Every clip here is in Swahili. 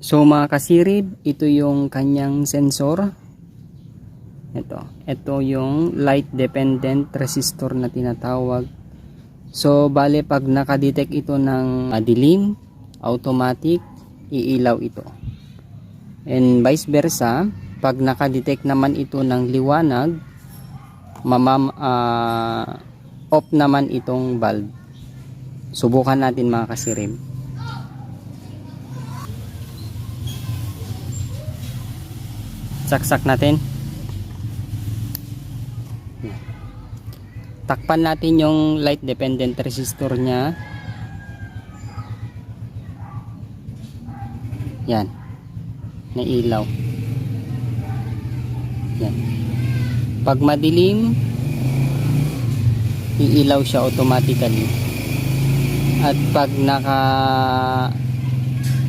So mga kasirib, ito yung kanyang sensor. Ito yung light dependent resistor na tinatawag. So bale pag nakadetect ito ng dilim, automatic iilaw ito. And vice versa, pag nakadetect naman ito ng liwanag, off naman itong bulb. Subukan natin mga kasirib. Saksak natin. Takpan natin yung light dependent resistor nya. Yan. Nailaw. Yan. Pag madilim, iilaw siya automatically. At pag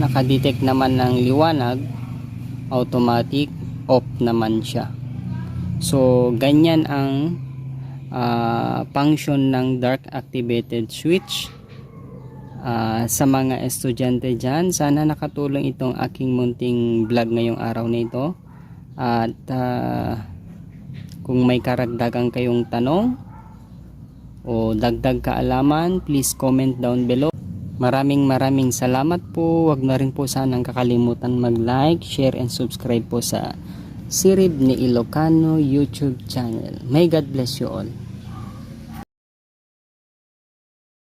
naka-detect naman ng liwanag, automatic off naman siya. So ganyan ang function ng dark activated switch. Sa mga estudyante dyan, sana nakatulong itong aking munting vlog ngayong araw na ito. At kung may karagdagan kayong tanong o dagdag kaalaman, please comment down below. Maraming salamat po. Huwag na rin po sanang kakalimutan mag-like, share and subscribe po sa Sirib ni Ilocano YouTube channel. May God bless you all.